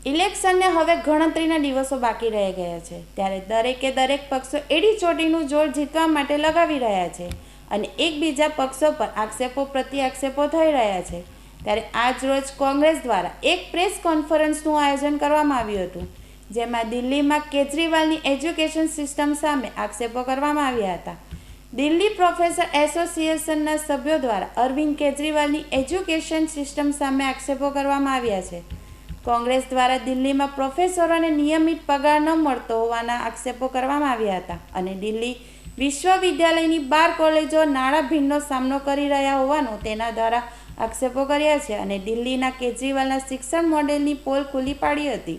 ઇલેક્શનને હવે ગણતરીના દિવસો બાકી રહી ગયા છે, ત્યારે દરેક પક્ષો એડી ચોટીનું જોર જીતવા માટે લગાવી રહ્યા છે અને એકબીજા પક્ષો પર આક્ષેપો પ્રતિ આક્ષેપો થઈ રહ્યા છે। ત્યારે આજ રોજ કોંગ્રેસ દ્વારા એક પ્રેસ કોન્ફરન્સનું આયોજન કરવામાં આવ્યું હતું, જેમાં દિલ્હીમાં કેજરીવાલની એજ્યુકેશન સિસ્ટમ સામે આક્ષેપો કરવામાં આવ્યા હતા। દિલ્હી પ્રોફેસર એસોસિએશનના સભ્યો દ્વારા અરવિંદ કેજરીવાલની એજ્યુકેશન સિસ્ટમ સામે આક્ષેપો કરવામાં આવ્યા છે। કોંગ્રેસ દ્વારા દિલ્હીમાં પ્રોફેસરોને નિયમિત પગાર ન મળતો હોવાના આક્ષેપો કરવામાં આવ્યા હતા અને દિલ્હી વિશ્વવિદ્યાલયની 12 કોલેજો નાણાં ભીડનો સામનો કરી રહ્યા હોવાનું તેના દ્વારા આક્ષેપો કર્યા છે અને દિલ્હીના કેજરીવાલના શિક્ષણ મોડેલની પોલ ખુલ્લી પાડી હતી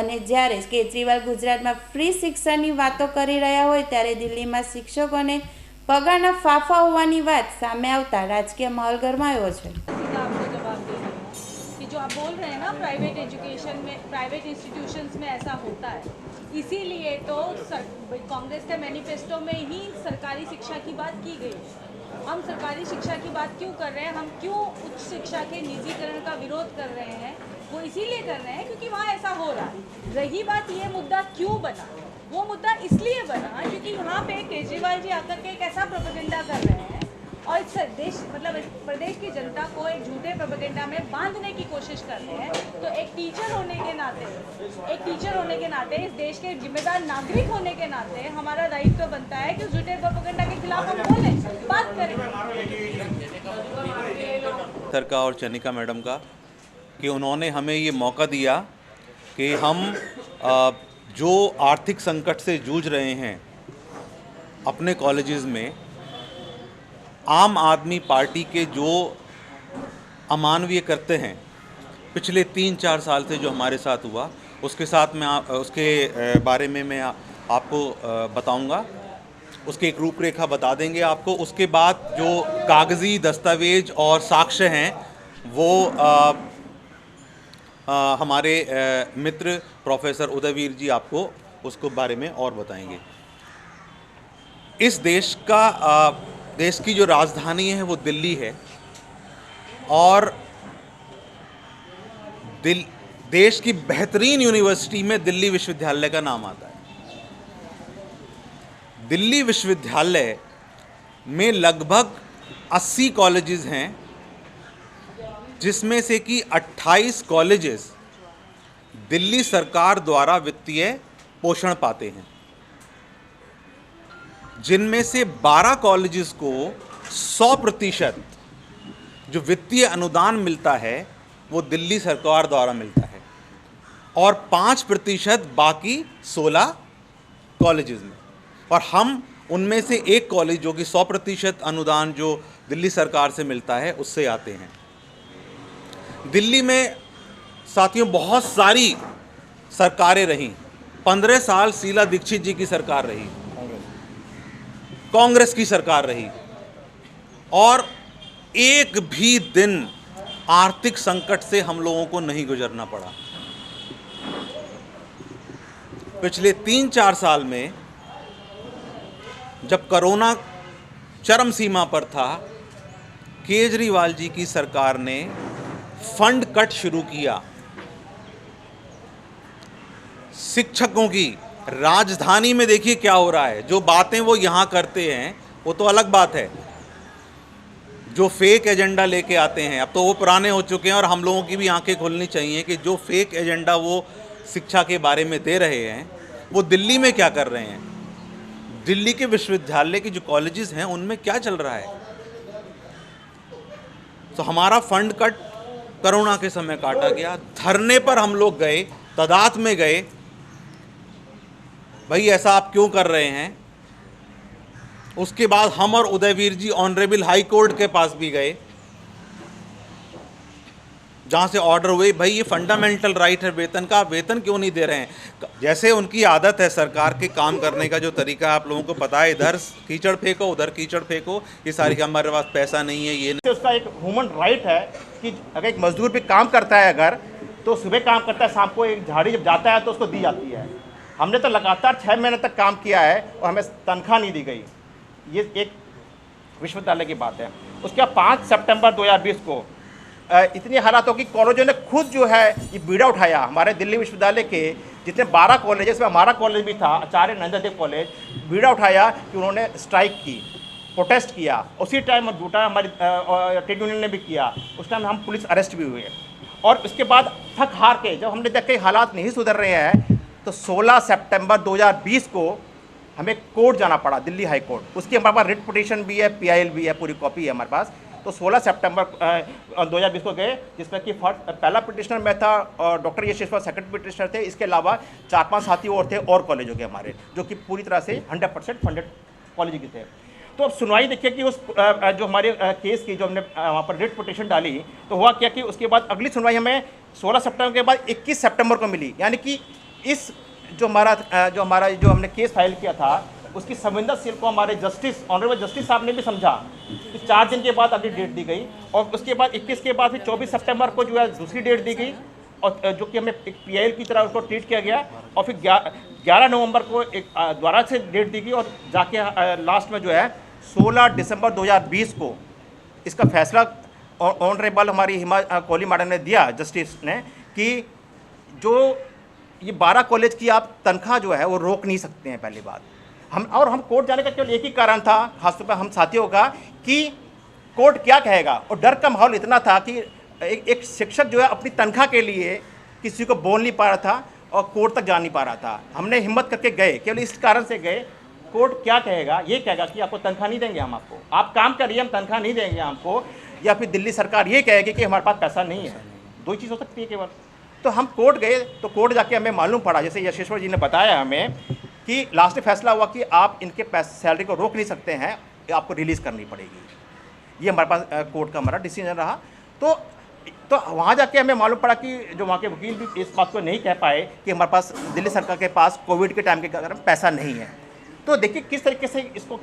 અને જ્યારે કેજરીવાલ ગુજરાતમાં ફ્રી શિક્ષણની વાતો કરી રહ્યા હોય ત્યારે દિલ્હીમાં શિક્ષકોને પગારના ફાફા હોવાની વાત સામે આવતા રાજકીય માહોલ गरमायो છે। जो आप बोल रहे हैं ना, प्राइवेट एजुकेशन में, प्राइवेट इंस्टीट्यूशंस में ऐसा होता है, इसीलिए तो कांग्रेस के मैनिफेस्टो में ही सरकारी शिक्षा की बात की गई है। हम सरकारी शिक्षा की बात क्यों कर रहे हैं, हम क्यों उच्च शिक्षा के निजीकरण का विरोध कर रहे हैं, वो इसीलिए कर रहे हैं क्योंकि वहाँ ऐसा हो रहा है। रही बात ये मुद्दा क्यों बना, वो मुद्दा इसलिए बना क्योंकि यहाँ पे केजरीवाल जी आकर के एक ऐसा प्रोपेगेंडा कर रहे हैं और इस देश मतलब इस प्रदेश की जनता को एक झूठे प्रोपेगेंडा में बांधने की कोशिश कर रहे हैं। तो एक टीचर होने के नाते इस देश के जिम्मेदार नागरिक होने के नाते हमारा दायित्व बनता है कि उस झूठे प्रोपेगेंडा के खिलाफ हम बोलें, बात करें। सर का और चनिका मैडम का कि उन्होंने हमें ये मौका दिया कि हम जो आर्थिक संकट से जूझ रहे हैं अपने कॉलेजेस में, आम आदमी पार्टी के जो अमानवीय करते हैं पिछले 3-4 साल से जो हमारे साथ हुआ, उसके बारे में मैं आपको बताऊंगा, उसकी एक रूपरेखा बता देंगे आपको। उसके बाद जो कागज़ी दस्तावेज और साक्ष्य हैं वो हमारे मित्र प्रोफेसर उदयवीर जी आपको उसको बारे में और बताएंगे। इस देश की जो राजधानी है वो दिल्ली है और देश की बेहतरीन यूनिवर्सिटी में दिल्ली विश्वविद्यालय का नाम आता है। दिल्ली विश्वविद्यालय में लगभग 80 कॉलेजेस हैं, जिसमें से कि 28 कॉलेजेस दिल्ली सरकार द्वारा वित्तीय पोषण पाते हैं, जिनमें से 12 कॉलेजेस को 100% जो वित्तीय अनुदान मिलता है वो दिल्ली सरकार द्वारा मिलता है और 5% बाकी 16 कॉलेजेस में। और हम उनमें से एक कॉलेज जो कि 100% अनुदान जो दिल्ली सरकार से मिलता है उससे आते हैं। दिल्ली में साथियों बहुत सारी सरकारें रहीं। 15 साल शीला दीक्षित जी की सरकार रही, कांग्रेस की सरकार रही और एक भी दिन आर्थिक संकट से हम लोगों को नहीं गुजरना पड़ा। पिछले 3-4 साल में जब कोरोना चरम सीमा पर था, केजरीवाल जी की सरकार ने फंड कट शुरू किया। शिक्षकों की राजधानी में देखिए क्या हो रहा है। जो बातें वो यहाँ करते हैं वो तो अलग बात है, जो फेक एजेंडा लेके आते हैं अब तो वो पुराने हो चुके हैं और हम लोगों की भी आंखें खोलनी चाहिए कि जो फेक एजेंडा वो शिक्षा के बारे में दे रहे हैं वो दिल्ली में क्या कर रहे हैं। दिल्ली के विश्वविद्यालय के जो कॉलेजेस हैं उनमें क्या चल रहा है। तो हमारा फंड कट कोरोना के समय काटा गया। धरने पर हम लोग गए, तादाद में गए, भाई ऐसा आप क्यों कर रहे हैं। उसके बाद हम और उदयवीर जी ऑनरेबल हाई कोर्ट के पास भी गए, जहाँ से ऑर्डर हुए भाई ये फंडामेंटल राइट है वेतन का, आप वेतन क्यों नहीं दे रहे हैं। जैसे उनकी आदत है सरकार के काम करने का जो तरीका आप लोगों को पता है, इधर कीचड़ फेंको उधर कीचड़ फेंको, ये सारी हमारे पास पैसा नहीं है ये नहीं। उसका एक ह्यूमन राइट है कि अगर एक मजदूर भी काम करता है अगर तो सुबह काम करता है, शाम को एक झाड़ी जब जाता है तो उसको दी जाती है। हमने तो लगातार 6 महीने तक काम किया है और हमें तनख्वाह नहीं दी गई। ये एक विश्वविद्यालय की बात है। उसके बाद 5 सितंबर 2020 को इतनी हालातों की कॉलेजों ने खुद जो है ये बीड़ा उठाया। हमारे दिल्ली विश्वविद्यालय के जितने 12 कॉलेज, इसमें हमारा कॉलेज भी था, आचार्य नरेंद्र देव कॉलेज, बीड़ा उठाया कि उन्होंने स्ट्राइक की, प्रोटेस्ट किया। उसी टाइम दूटा हमारी ट्रेड यूनियन ने भी किया, उस टाइम हम पुलिस अरेस्ट भी हुए। और उसके बाद थक हार के जब हमने देखा कि हालात नहीं सुधर रहे हैं, तो 16 सितंबर 2020 को हमें कोर्ट जाना पड़ा, दिल्ली हाई कोर्ट। उसकी हमारे पास रिट पिटीशन भी है, PIL भी है, पूरी कॉपी है हमारे पास। तो 16 सितंबर 2020 को गए, जिसमें कि पहला पिटिशनर मैं था और डॉक्टर यशेश्वर सेकंड पिटिशनर थे। इसके अलावा 4-5 साथी और थे और कॉलेजों के हमारे, जो कि पूरी तरह से 100% फंडेड कॉलेज के थे। तो अब सुनवाई देखिए कि उस जो हमारे केस की जो हमने वहाँ पर रिट पिटिशन डाली, तो हुआ क्या कि उसके बाद अगली सुनवाई हमें 16 सितंबर के बाद 21 सितंबर को मिली। यानी कि इस जो हमने केस फाइल किया था, उसकी संवेदनशील को हमारे जस्टिस, ऑनरेबल जस्टिस साहब ने भी समझा कि 4 दिन के बाद अगली डेट दी गई। और उसके बाद 21 के बाद फिर 24 सितंबर को जो है दूसरी डेट दी गई, और जो कि हमें एक PIL की तरह उसको ट्रीट किया गया। और फिर 11 नवंबर को एक दोबारा से डेट दी गई, और जाके लास्ट में जो है 16 दिसंबर 2020 को इसका फैसला ऑनरेबल हमारी हिमा कोहली मैडम ने दिया, जस्टिस ने, कि जो ये 12 कॉलेज की आप तनख्वाह जो है वो रोक नहीं सकते हैं, पहली बात। हम कोर्ट जाने का केवल एक ही कारण था, खासतौर पर हम साथियों का, कि कोर्ट क्या कहेगा। और डर का माहौल इतना था कि एक शिक्षक जो है अपनी तनख्वाह के लिए किसी को बोल नहीं पा रहा था और कोर्ट तक जा नहीं पा रहा था। हमने हिम्मत करके गए, केवल इस कारण से गए, कोर्ट क्या कहेगा, ये कहेगा कि आपको तनख्वाह नहीं देंगे हम, आपको आप काम करिए, हम तनख्वाह नहीं देंगे आपको, या फिर दिल्ली सरकार ये कहेगी कि हमारे पास पैसा नहीं है। 2 चीज़ हो सकती है केवल। तो हम कोर्ट गए, तो कोर्ट जाके हमें मालूम पड़ा, जैसे यशेश्वर जी ने बताया हमें, कि लास्ट में फैसला हुआ कि आप इनके सैलरी को रोक नहीं सकते हैं, आपको रिलीज़ करनी पड़ेगी। ये हमारे पास कोर्ट का हमारा डिसीजन रहा। तो वहाँ जाके हमें मालूम पड़ा कि जो वहाँ के वकील भी इस बात को नहीं कह पाए कि हमारे पास दिल्ली सरकार के पास कोविड के टाइम के कारण पैसा नहीं है। तो देखिए किस तरीके से इसको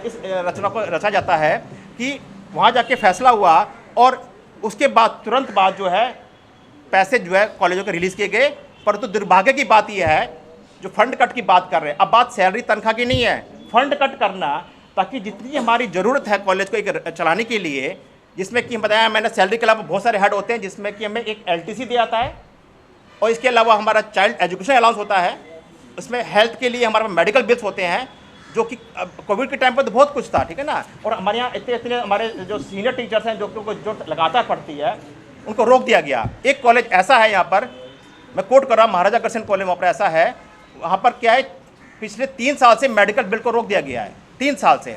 इस रचना को रचा जाता है कि वहाँ जाके फैसला हुआ, और उसके बाद तुरंत बाद जो है पैसे जो है कॉलेजों के रिलीज़ किए गए। परंतु दुर्भाग्य की बात यह है, जो फंड कट की बात कर रहे हैं, अब बात सैलरी तनख्वाह की नहीं है, फंड कट करना, ताकि जितनी हमारी ज़रूरत है कॉलेज को एक चलाने के लिए, जिसमें कि बताया मैंने, सैलरी के अलावा बहुत सारे हेड होते हैं, जिसमें कि हमें एक LTC दिया जाता है, और इसके अलावा हमारा चाइल्ड एजुकेशन अलाउंस होता है, उसमें हेल्थ के लिए हमारे मेडिकल बिल्स होते हैं, जो कि कोविड के टाइम पर तो बहुत कुछ था, ठीक है ना। और हमारे यहाँ इतने हमारे जो सीनियर टीचर्स हैं, जो लगातार पढ़ती है, उनको रोक दिया गया। एक कॉलेज ऐसा है यहाँ पर, मैं कोट कर रहा हूँ, महाराजा अग्रसेन कॉलेज, वहाँ पर ऐसा है, वहाँ पर क्या है, पिछले 3 साल से मेडिकल बिल को रोक दिया गया है, 3 साल से।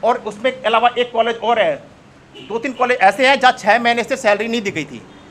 और उसमें अलावा एक कॉलेज और है, 2-3 कॉलेज ऐसे हैं जहाँ 6 महीने से सैलरी नहीं दी गई थी।